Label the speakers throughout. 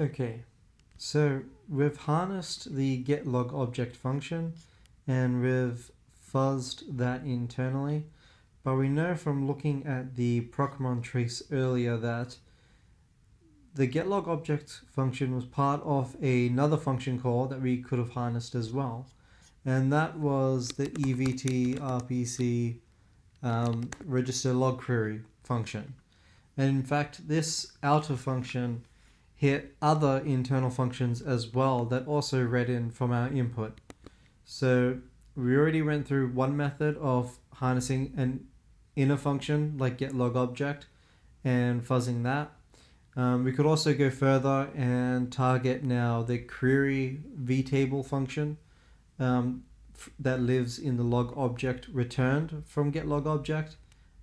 Speaker 1: Okay, so we've harnessed the getLog object function and we've fuzzed that internally, but we know from looking at the Procmon trace earlier that the getLog object function was part of another function call that we could have harnessed as well, and that was the EVT RPC register log query function. And in fact, this outer function hit other internal functions as well that also read in from our input. So we already went through one method of harnessing an inner function like getLogObject and fuzzing that. We could also go further and target now the query vtable function that lives in the log object returned from getLogObject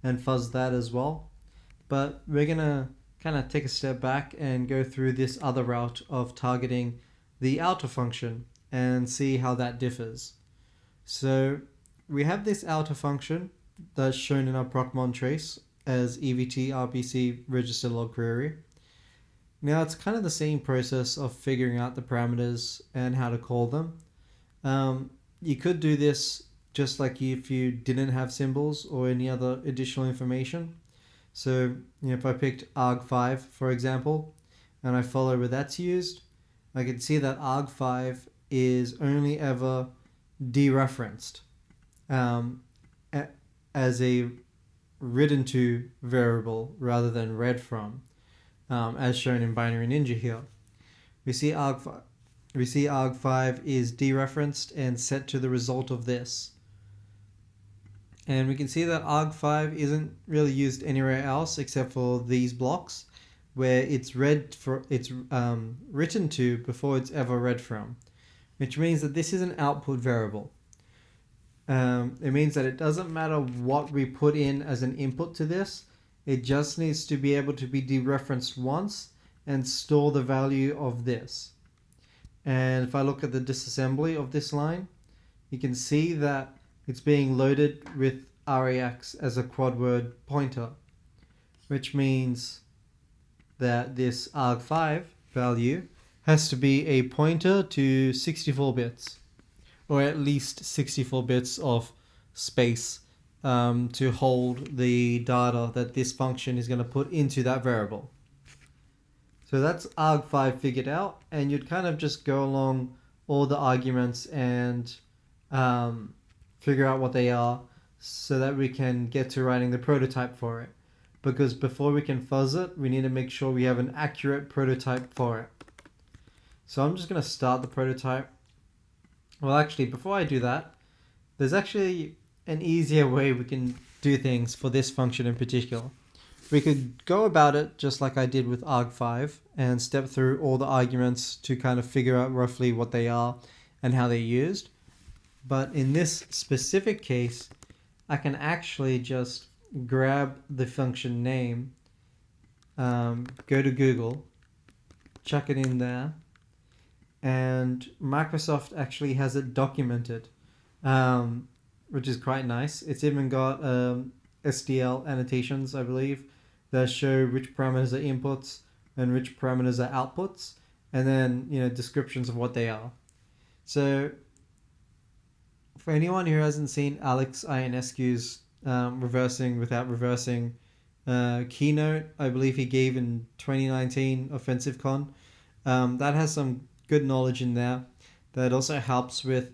Speaker 1: and fuzz that as well. But we're going to kind of take a step back and go through this other route of targeting the outer function and see how that differs. So we have this outer function that's shown in our Procmon trace as EVT RPC register log query. Now it's kind of the same process of figuring out the parameters and how to call them. You could do this just like if you didn't have symbols or any other additional information. So if I picked arg5 for example, and I follow where that's used, I can see that arg5 is only ever dereferenced as a written to variable rather than read from, as shown in Binary Ninja here. We see arg5 is dereferenced and set to the result of this. And we can see that arg5 isn't really used anywhere else except for these blocks, where it's written to before it's ever read from, which means that this is an output variable. It means that it doesn't matter what we put in as an input to this, it just needs to be able to be dereferenced once and store the value of this. And if I look at the disassembly of this line, you can see that it's being loaded with RAX as a quad word pointer, which means that this arg5 value has to be a pointer to 64 bits, or at least 64 bits of space to hold the data that this function is going to put into that variable. So that's arg5 figured out, and you'd kind of just go along all the arguments and figure out what they are so that we can get to writing the prototype for it. Because before we can fuzz it, we need to make sure we have an accurate prototype for it. So I'm just going to start the prototype. Well, actually, before I do that, there's actually an easier way we can do things for this function in particular. We could go about it just like I did with arg5 and step through all the arguments to kind of figure out roughly what they are and how they're used. But in this specific case, I can actually just grab the function name, go to Google, chuck it in there, and Microsoft actually has it documented, which is quite nice. It's even got SDL annotations, I believe, that show which parameters are inputs and which parameters are outputs, and then descriptions of what they are. So for anyone who hasn't seen Alex Ionescu's reversing without reversing keynote, I believe he gave in 2019 OffensiveCon, that has some good knowledge in there that also helps with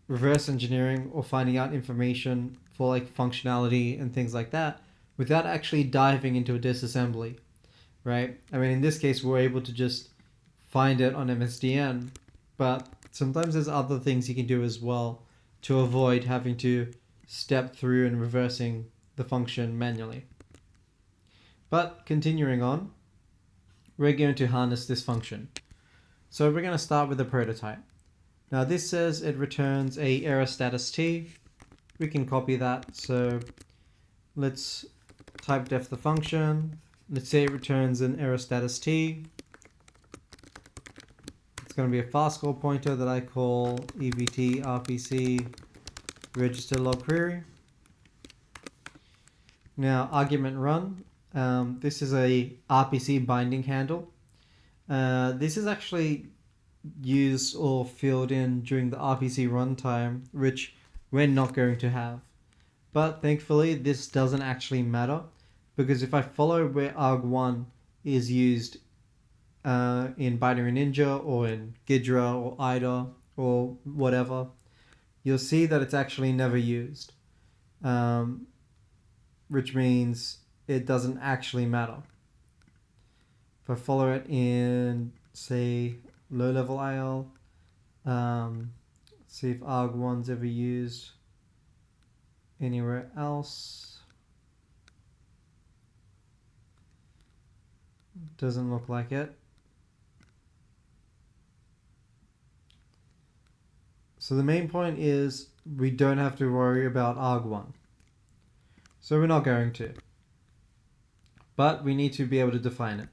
Speaker 1: reverse engineering or finding out information for like functionality and things like that without actually diving into a disassembly, right? I mean, in this case, we're able to just find it on MSDN, but sometimes there's other things you can do as well to avoid having to step through and reversing the function manually. But continuing on, we're going to harness this function. So we're going to start with the prototype. Now this says it returns a error status t. We can copy that. So let's type def the function. Let's say it returns an error status t. It's going to be a fast call pointer that I call EVT RPC register log query. Now argument run. This is a RPC binding handle. This is actually used or filled in during the RPC runtime, which we're not going to have. But thankfully, this doesn't actually matter, because if I follow where argv1 is used in Binary Ninja or in Ghidra or IDA or whatever, you'll see that it's actually never used, which means it doesn't actually matter. If I follow it in, say, low-level IL, see if argv1's ever used anywhere else. Doesn't look like it. So the main point is we don't have to worry about argv1. So we're not going to. But we need to be able to define it.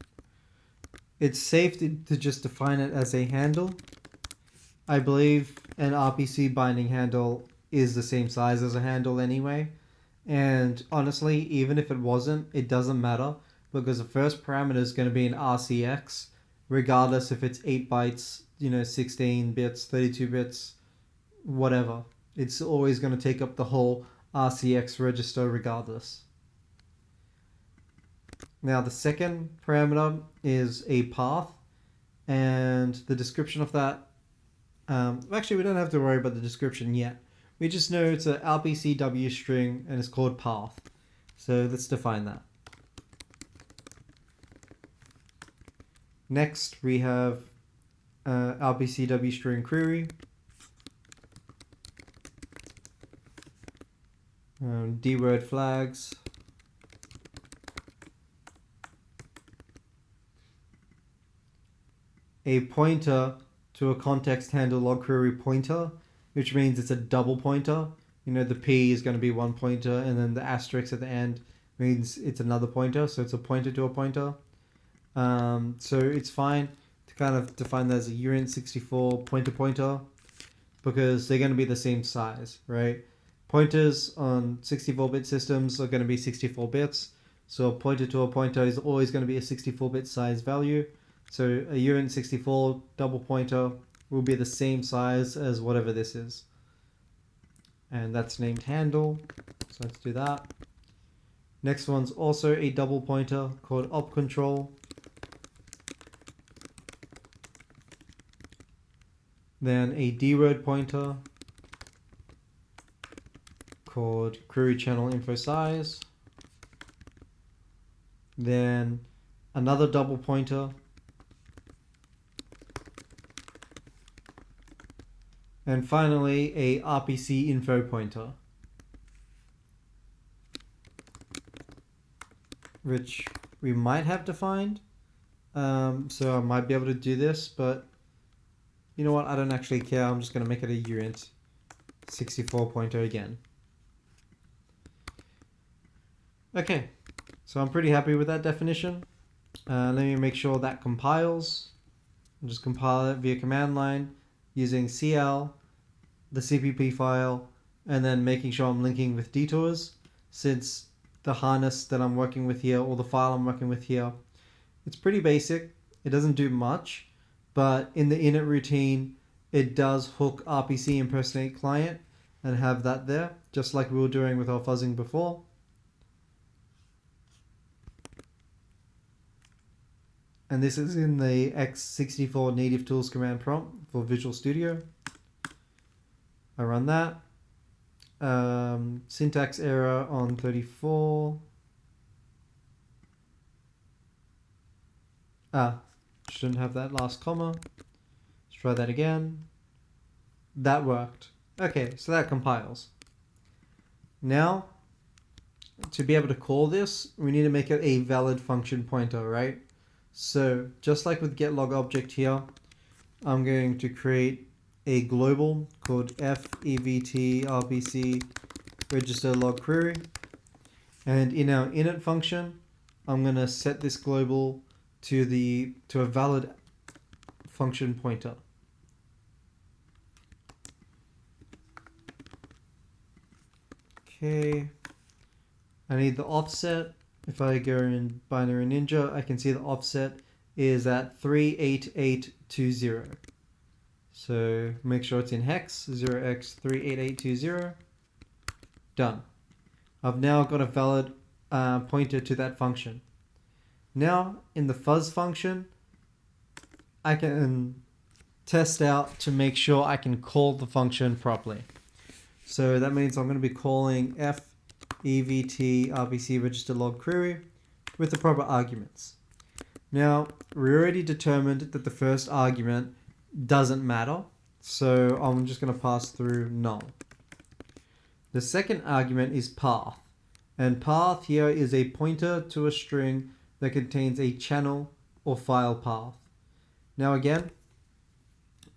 Speaker 1: It's safe to just define it as a handle. I believe an RPC binding handle is the same size as a handle anyway. And honestly, even if it wasn't, it doesn't matter, because the first parameter is going to be an RCX, regardless if it's 8 bytes, 16 bits, 32 bits, whatever. It's always going to take up the whole RCX register regardless. Now the second parameter is a path, and the description of that, actually we don't have to worry about the description yet. We just know it's an RPCW string and it's called path. So let's define that. Next we have RPCW string query, dword flags, a pointer to a context handle log query pointer, which means it's a double pointer. The P is going to be one pointer, and then the asterisk at the end means it's another pointer, so it's a pointer to a pointer. So it's fine to kind of define that as a uint64 pointer, because they're going to be the same size, right? Pointers on 64-bit systems are going to be 64 bits, so a pointer to a pointer is always going to be a 64-bit size value. So a uint64 double pointer will be the same size as whatever this is. And that's named handle, so let's do that. Next one's also a double pointer called opcontrol. Then a dword pointer called query channel info size. Then another double pointer. And finally, a RPC info pointer, which we might have defined. So I might be able to do this, but you know what? I don't actually care. I'm just going to make it a uint64 pointer again. Okay, so I'm pretty happy with that definition. Let me make sure that compiles. I'll just compile it via command line using CL, the CPP file, and then making sure I'm linking with detours, since the harness that I'm working with here, or the file I'm working with here, it's pretty basic. It doesn't do much, but in the init routine, it does hook RPC impersonate client and have that there, just like we were doing with our fuzzing before. And this is in the x64 native tools command prompt for Visual Studio. I run that. Syntax error on 34. Shouldn't have that last comma. Let's try that again. That worked. Okay, so that compiles. Now, to be able to call this, we need to make it a valid function pointer, right? So just like with getLogObject here, I'm going to create a global called fevtrpc register log query, and in our init function, I'm going to set this global to a valid function pointer. Okay, I need the offset. If I go in Binary Ninja, I can see the offset is at 38820. So make sure it's in hex, 0x38820. Done. I've now got a valid pointer to that function. Now, in the fuzz function, I can test out to make sure I can call the function properly. So that means I'm going to be calling fevt RPC register log query with the proper arguments. Now, we already determined that the first argument doesn't matter, so I'm just going to pass through null. The second argument is path, and path here is a pointer to a string that contains a channel or file path. Now again,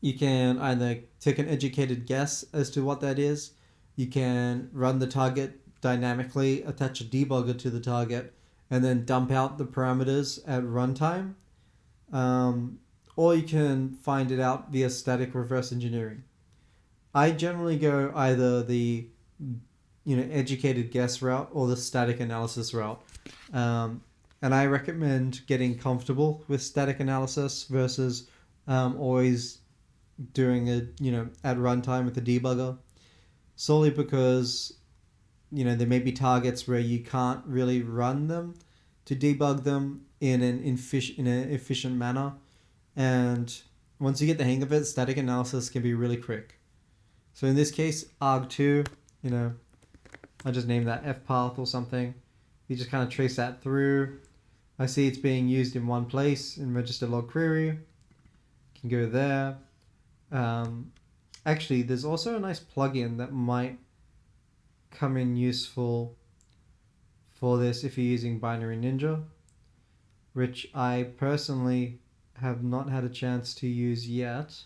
Speaker 1: you can either take an educated guess as to what that is, you can run the target dynamically, attach a debugger to the target, and then dump out the parameters at runtime, or you can find it out via static reverse engineering. I generally go either the educated guess route or the static analysis route, and I recommend getting comfortable with static analysis versus always doing it at runtime with the debugger, solely because there may be targets where you can't really run them to debug them in an efficient manner, and once you get the hang of it, static analysis can be really quick. So in this case, arg2, I just name that fpath or something. You just kind of trace that through. I see it's being used in one place in register log query. You can go there. Actually, there's also a nice plugin that might come in useful for this if you're using Binary Ninja, which I personally have not had a chance to use yet,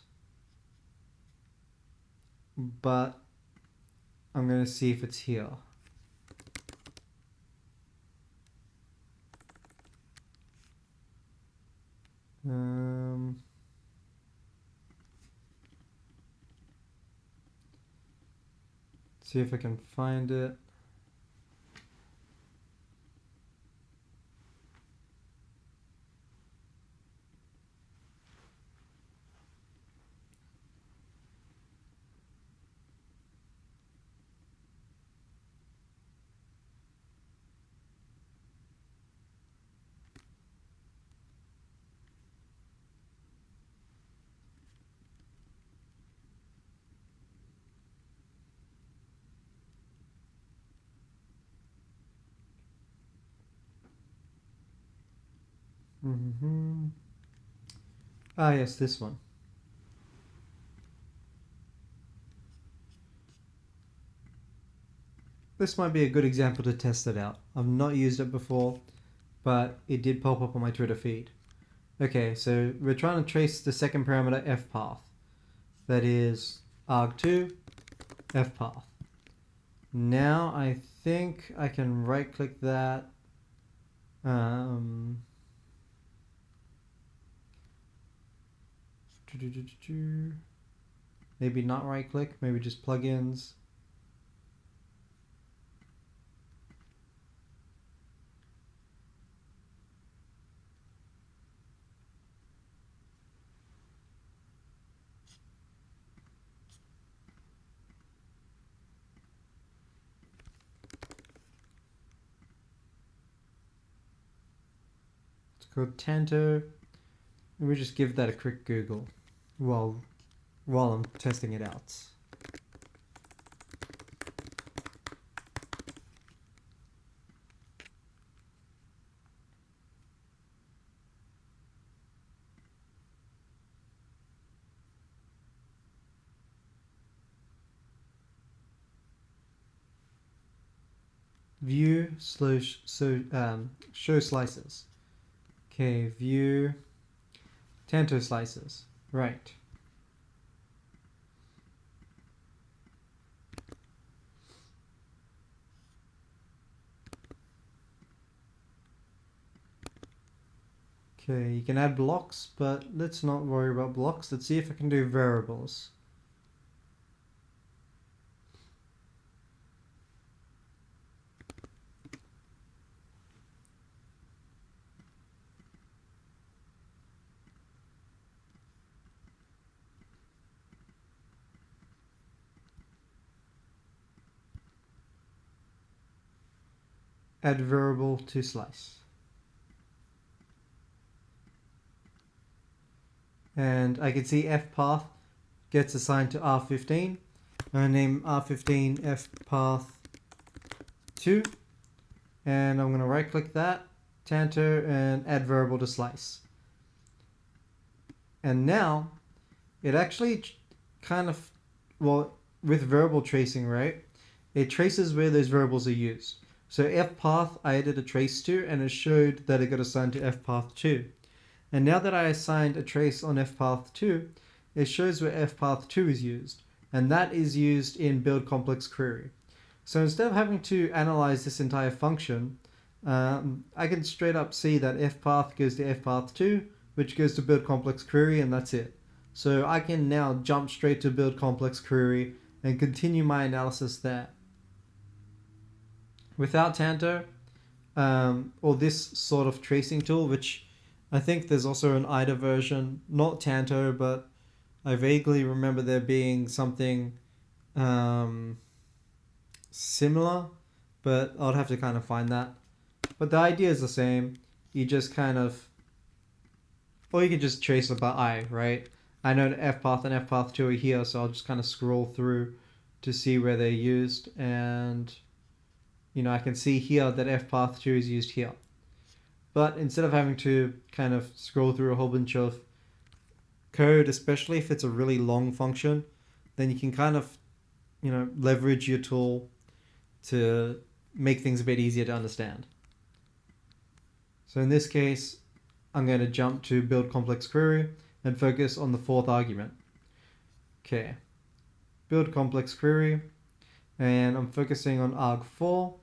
Speaker 1: but I'm going to see if it's here. See if I can find it. Ah, yes, this one. This might be a good example to test it out. I've not used it before, but it did pop up on my Twitter feed. Okay, so we're trying to trace the second parameter fpath. That is arg2 fpath. Now I think I can right click that. Maybe not right click, maybe just plugins. It's called Tanto. And we just give that a quick Google while I'm testing it out. View show slices. Okay, view Tanto slices. Right. Okay, you can add blocks, but let's not worry about blocks. Let's see if I can do variables. add variable to slice. And I can see fpath gets assigned to R15. I'm going to name R15 fpath2. And I'm going to right click that, Tanto, and add variable to slice. And now it actually kind of, well, with variable tracing, right? It traces where those variables are used. So fpath I added a trace to, and it showed that it got assigned to fpath2. And now that I assigned a trace on fpath2, it shows where fpath2 is used. And that is used in build complex query. So instead of having to analyze this entire function, I can straight up see that fpath goes to fpath2, which goes to build complex query, and that's it. So I can now jump straight to build complex query and continue my analysis there. Without Tanto, or this sort of tracing tool, which I think there's also an IDA version, not Tanto, but I vaguely remember there being something similar, but I'll have to kind of find that. But the idea is the same. You just kind of, or you can just trace it by eye, right? I know that fpath and fpath2 are here, so I'll just kind of scroll through to see where they're used, and you know, I can see here that fpath2 is used here. But instead of having to kind of scroll through a whole bunch of code, especially if it's a really long function, then you can kind of, you know, leverage your tool to make things a bit easier to understand. So in this case, I'm going to jump to build complex query and focus on the fourth argument. Okay, build complex query, and I'm focusing on arg4,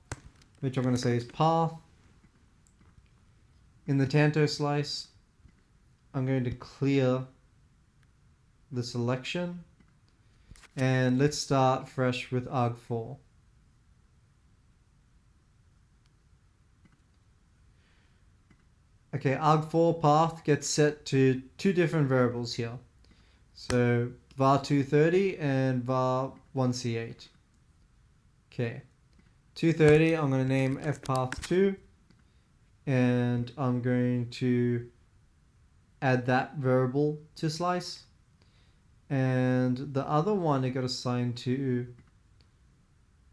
Speaker 1: which I'm going to say is path. In the Tanto slice, I'm going to clear the selection, and let's start fresh with arg4. Okay, arg4 path gets set to two different variables here. So var230 and var1c8. Okay, 230 I'm going to name fpath2, and I'm going to add that variable to slice. And the other one it got assigned to,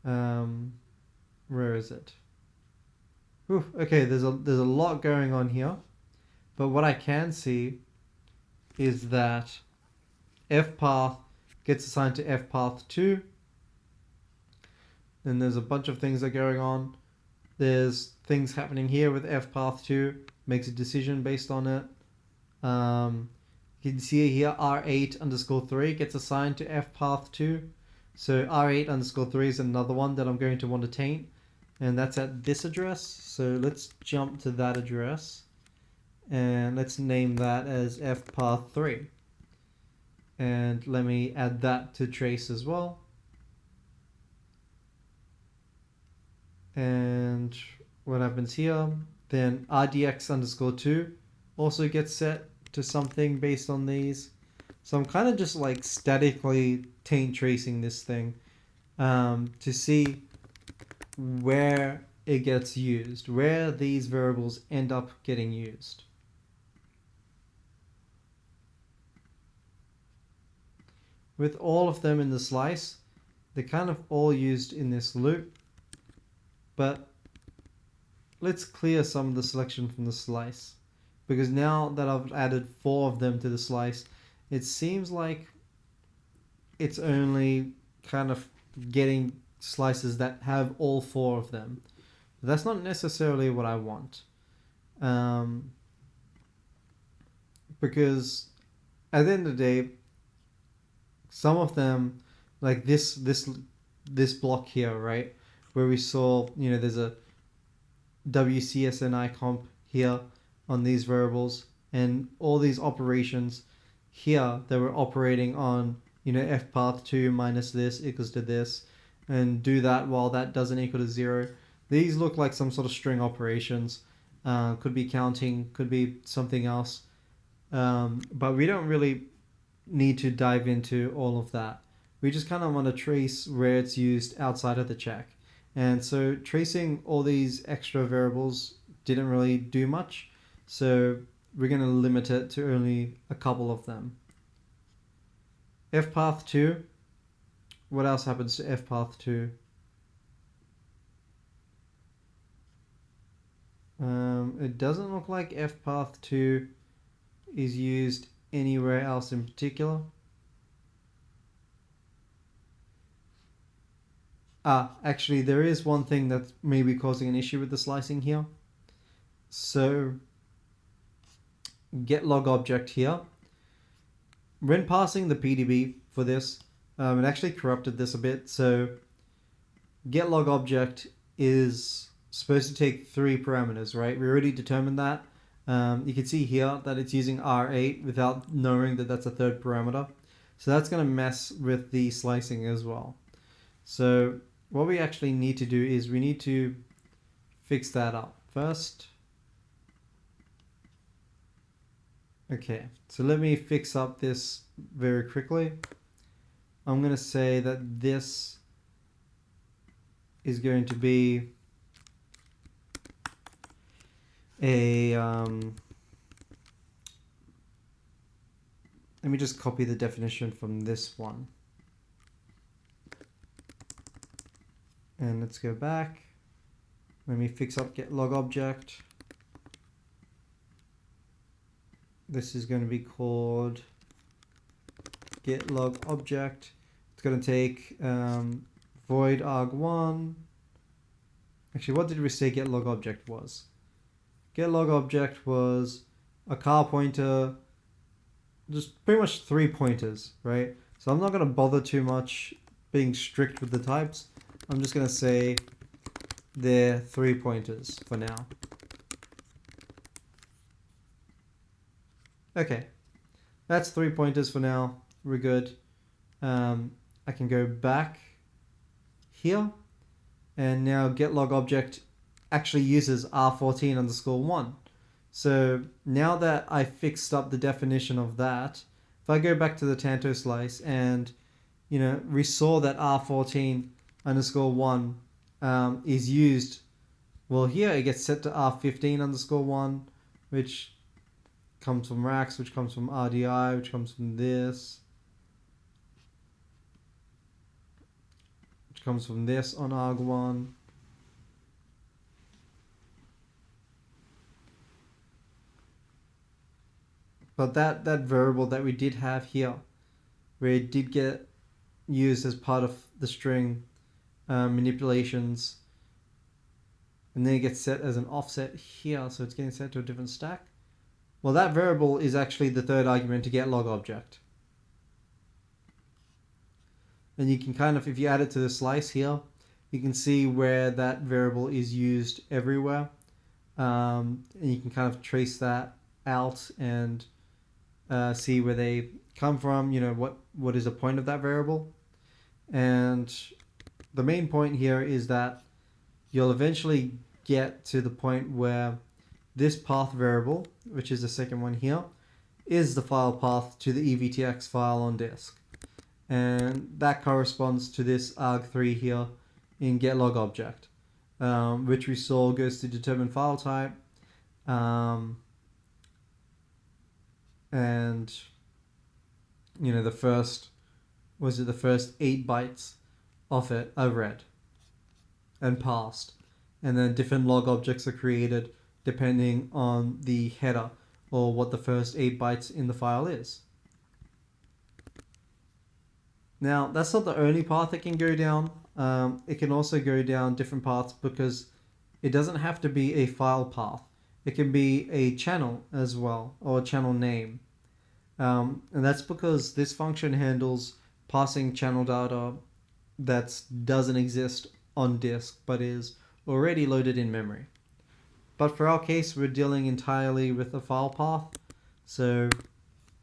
Speaker 1: where is it? Ooh, okay, there's a lot going on here, but what I can see is that fpath gets assigned to fpath2. Then there's a bunch of things that are going on. There's things happening here with fpath2, makes a decision based on it. You can see here r8 underscore 3 gets assigned to fpath2. So r8 underscore 3 is another one that I'm going to want to taint, and that's at this address. So let's jump to that address, and let's name that as fpath3. And let me add that to trace as well. And what happens here, then rdx underscore 2 also gets set to something based on these. So I'm kind of just like statically taint tracing this thing to see where it gets used, where these variables end up getting used. With all of them in the slice, they're kind of all used in this loop, but let's clear some of the selection from the slice, because now that I've added 4 of them to the slice, it seems like it's only kind of getting slices that have all 4 of them. That's not necessarily what I want, because at the end of the day, some of them, like this block here, right, where we saw, you know, there's a WCSNI comp here on these variables, and all these operations here that we're operating on, you know, fpath2 minus this equals to this, and do that while that doesn't equal to 0. These look like some sort of string operations. Could be counting, could be something else, but we don't really need to dive into all of that. We just kind of want to trace where it's used outside of the check. And so tracing all these extra variables didn't really do much. So we're going to limit it to only a couple of them. fpath2. What else happens to fpath2? It doesn't look like fpath2 is used anywhere else in particular. Actually, there is one thing that's maybe causing an issue with the slicing here. So, getLogObject here. When passing the PDB for this, it actually corrupted this a bit. So, getLogObject is supposed to take 3 parameters, right? We already determined that. You can see here that it's using R8 without knowing that that's a 3rd parameter. So that's going to mess with the slicing as well. So what we actually need to do is we need to fix that up first. Okay, so let me fix up this very quickly. I'm going to say that this is going to be a let me just copy the definition from this one. And let's go back. Let me fix up getLogObject. This is going to be called getLogObject. It's going to take void arg1. Actually, what did we say getLogObject was? GetLogObject was a car pointer, just pretty much 3 pointers, right? So I'm not going to bother too much being strict with the types. I'm just going to say they're 3 pointers for now. Okay, that's 3 pointers for now. We're good. I can go back here, and now getLogObject actually uses R14 underscore 1. So now that I fixed up the definition of that, if I go back to the Tanto slice and, we saw that R14 underscore 1 is used, well, here it gets set to R15 underscore 1, which comes from Rax, which comes from RDI, which comes from this, which comes from this on arg1. But that variable that we did have here, where it did get used as part of the string manipulations, and then it gets set as an offset here, so it's getting set to a different stack. Well, that variable is actually the 3rd argument to getLogObject. And you can kind of, if you add it to the slice here, you can see where that variable is used everywhere. And you can kind of trace that out and see where they come from, what is the point of that variable. And the main point here is that you'll eventually get to the point where this path variable, which is the second one here, is the file path to the EVTX file on disk. And that corresponds to this arg3 here in getLogObject, which we saw goes to determine file type, and the first 8 bytes of it are read and passed, and then different log objects are created depending on the header or what the first 8 bytes in the file is. Now, that's not the only path it can go down. It can also go down different paths because it doesn't have to be a file path. It can be a channel as well, or a channel name. And that's because this function handles passing channel data that doesn't exist on disk but is already loaded in memory. But for our case, we're dealing entirely with a file path, so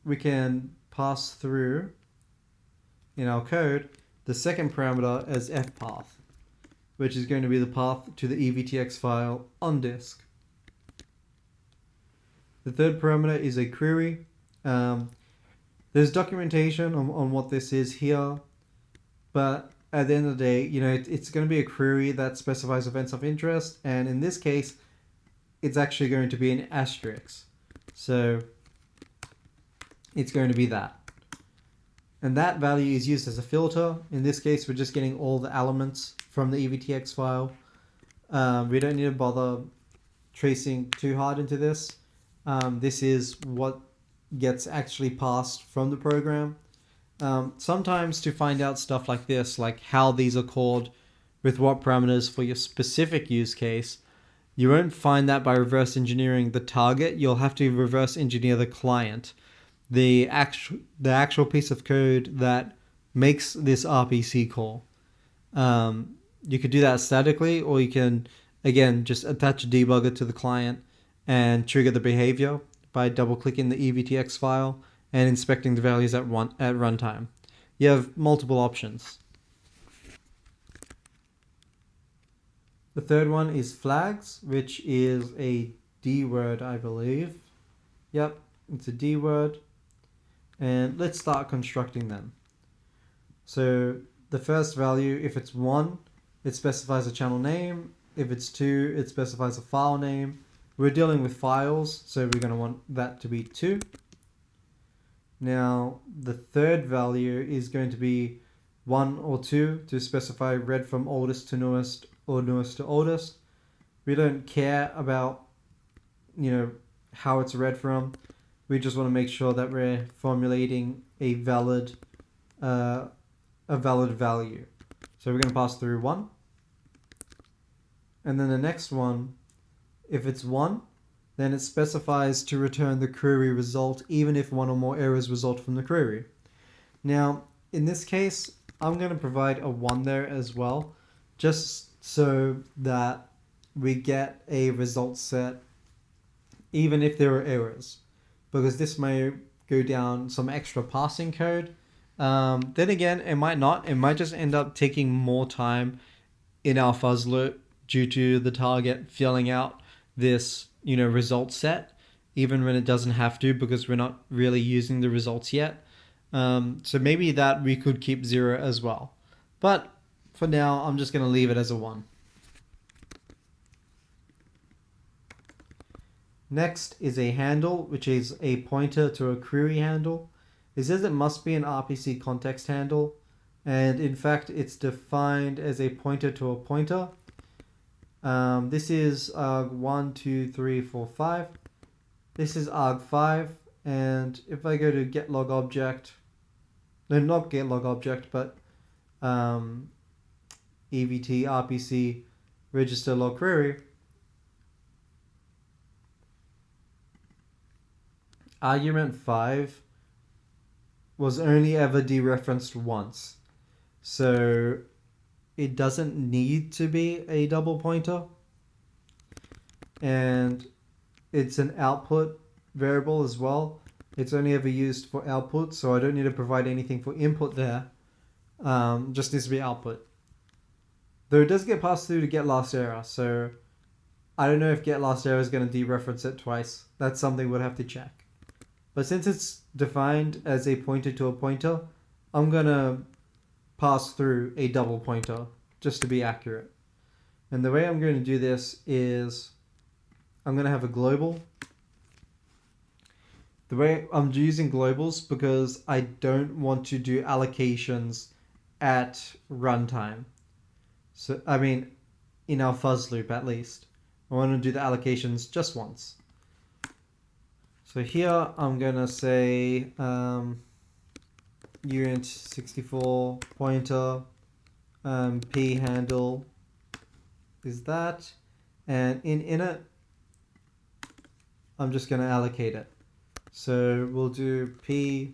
Speaker 1: we can pass through in our code the second parameter as fpath, which is going to be the path to the EVTX file on disk. The third parameter is a query. There's documentation on what this is here, but at the end of the day, it's going to be a query that specifies events of interest, and in this case, it's actually going to be an asterisk. So it's going to be that. And that value is used as a filter. In this case, we're just getting all the elements from the EVTX file. We don't need to bother tracing too hard into this. This is what gets actually passed from the program. Sometimes to find out stuff like this, like how these are called with what parameters for your specific use case, you won't find that by reverse engineering the target. You'll have to reverse engineer the client. The actual piece of code that makes this RPC call. You could do that statically, or you can, again, just attach a debugger to the client and trigger the behavior by double-clicking the EVTX file and inspecting the values at runtime. You have multiple options. The third one is flags, which is a D word, I believe. Yep, it's a D word. And let's start constructing them. So the first value, if it's 1, it specifies a channel name. If it's 2, it specifies a file name. We're dealing with files, so we're going to want that to be 2. Now, the third value is going to be 1 or 2 to specify read from oldest to newest or newest to oldest. We don't care about, how it's read from. We just want to make sure that we're formulating a valid value. So we're going to pass through 1. And then the next one, if it's 1, then it specifies to return the query result even if 1 or more errors result from the query. Now, in this case, I'm going to provide a 1 there as well, just so that we get a result set even if there are errors, because this may go down some extra passing code. Then again, it might not. It might just end up taking more time in our fuzz loop due to the target filling out this, result set, even when it doesn't have to, because we're not really using the results yet. So maybe that we could keep 0 as well. But for now, I'm just going to leave it as a 1. Next is a handle, which is a pointer to a query handle. It says it must be an RPC context handle, and in fact it's defined as a pointer to a pointer. This is arg 1, 2, 3, 4, 5. This is arg 5, and if I go to getlog object, no, not getlog object, but EVT RPC register log query, argument 5 was only ever dereferenced once, so it doesn't need to be a double pointer, and it's an output variable as well. It's only ever used for output, so I don't need to provide anything for input there. Just needs to be output. Though it does get passed through to get last error, so I don't know if get last error is going to dereference it twice. That's something we'll have to check. But since it's defined as a pointer to a pointer, I'm going to pass through a double pointer just to be accurate. And the way I'm going to do this is I'm going to have a global. The way I'm using globals because I don't want to do allocations at runtime. So, I mean, in our fuzz loop at least. I want to do the allocations just once. So here I'm going to say uint64 pointer p handle is that, and in init I'm just going to allocate it. So we'll do p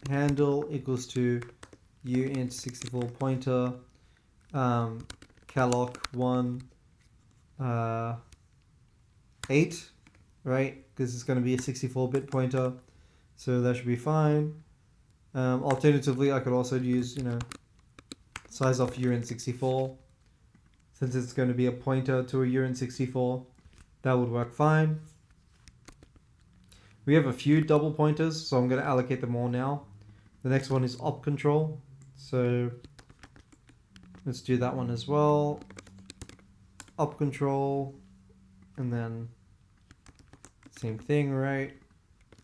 Speaker 1: handle equals to uint64 pointer calloc 1 8, right? Because it's going to be a 64-bit pointer, so that should be fine. Alternatively, I could also use, size of uint64. Since it's going to be a pointer to a uint64, that would work fine. We have a few double pointers, so I'm going to allocate them all now. The next one is op control. So Let's do that one as well. Up control, and then same thing, right?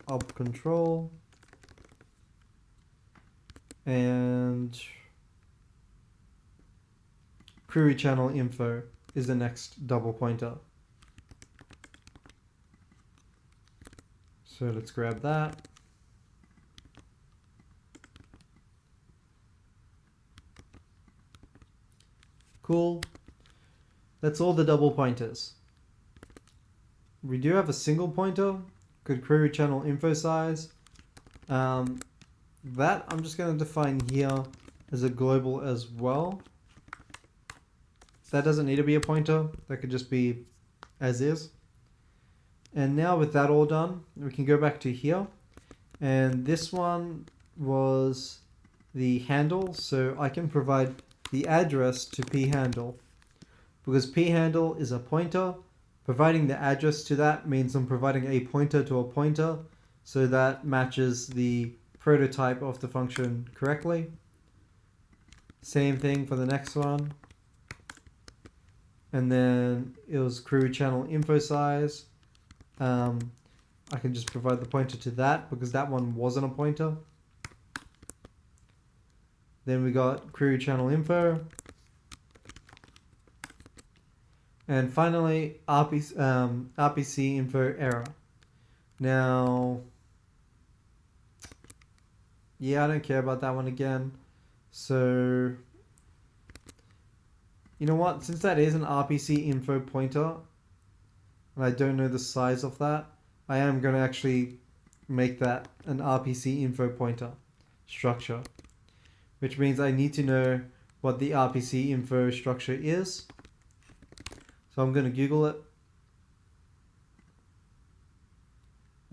Speaker 1: Up control, and query channel info is the next double pointer. So let's grab that. Cool. That's all the double pointers. We do have a single pointer, good query channel info size. That I'm just going to define here as a global as well. That doesn't need to be a pointer. That could just be as is. And now with that all done, we can go back to here. And this one was the handle. So I can provide the address to phandle. Because phandle is a pointer, providing the address to that means I'm providing a pointer to a pointer. So that matches the prototype of the function correctly. Same thing for the next one. And then it was query channel info size. I can just provide the pointer to that because that one wasn't a pointer. Then we got query channel info. And finally, RPC info error. Now, yeah, I don't care about that one again. So, you know what? Since that is an RPC info pointer, and I don't know the size of that, I am going to actually make that an RPC info pointer structure, which means I need to know what the RPC info structure is. So I'm going to Google it.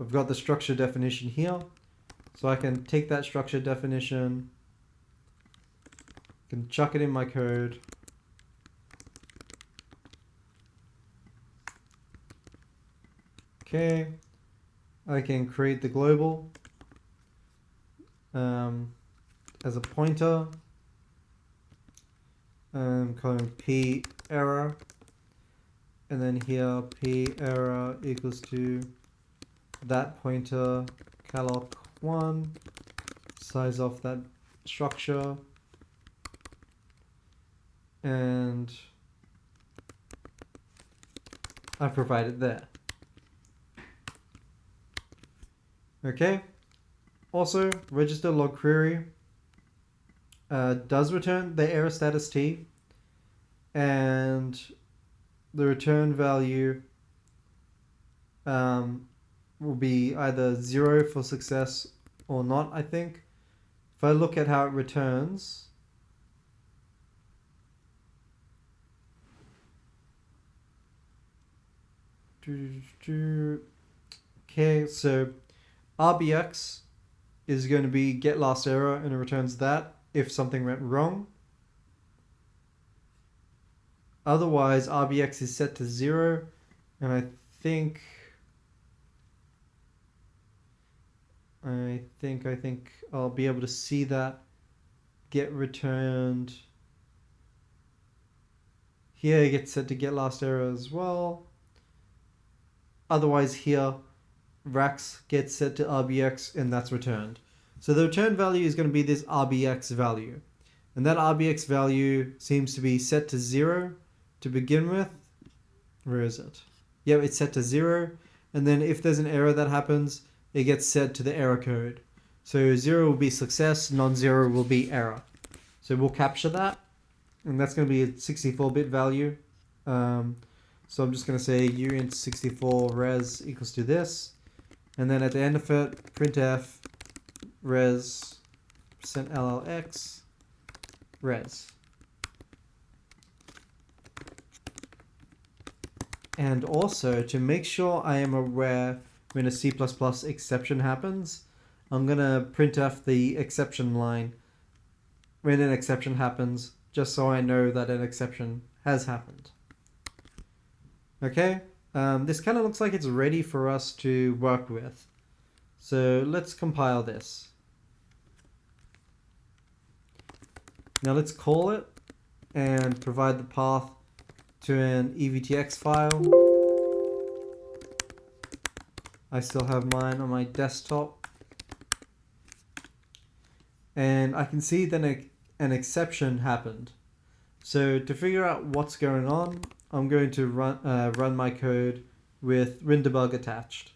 Speaker 1: I've got the structure definition here. So I can take that structure definition, can chuck it in my code. Okay, I can create the global as a pointer. Calling p error, and then here p error equals to that pointer calloc 1, size of that structure, and I provide it there. Okay. Also, register log query does return the error status t, and the return value will be either 0 for success or not, I think. If I look at how it returns, okay, so RBX is going to be get last error, and it returns that if something went wrong. Otherwise, RBX is set to 0, and I think I'll be able to see that get returned. Here it gets set to get last error as well. Otherwise here, Rax gets set to RBX and that's returned. So the return value is going to be this RBX value. And that RBX value seems to be set to 0 to begin with. Where is it? Yeah, it's set to 0. And then if there's an error that happens, it gets set to the error code. So 0 will be success, non-zero will be error. So we'll capture that. And that's going to be a 64-bit value. So I'm just going to say uint64 res equals to this. And then at the end of it, printf res %llx res. And also, to make sure I am aware when a C++ exception happens, I'm going to printf the exception line when an exception happens, just so I know that an exception has happened. Okay, this kind of looks like it's ready for us to work with. So let's compile this. Now let's call it. and provide the path to an EVTX file. I still have mine on my desktop. And I can see that an exception happened. So to figure out what's going on, I'm going to run my code with RinDebug attached.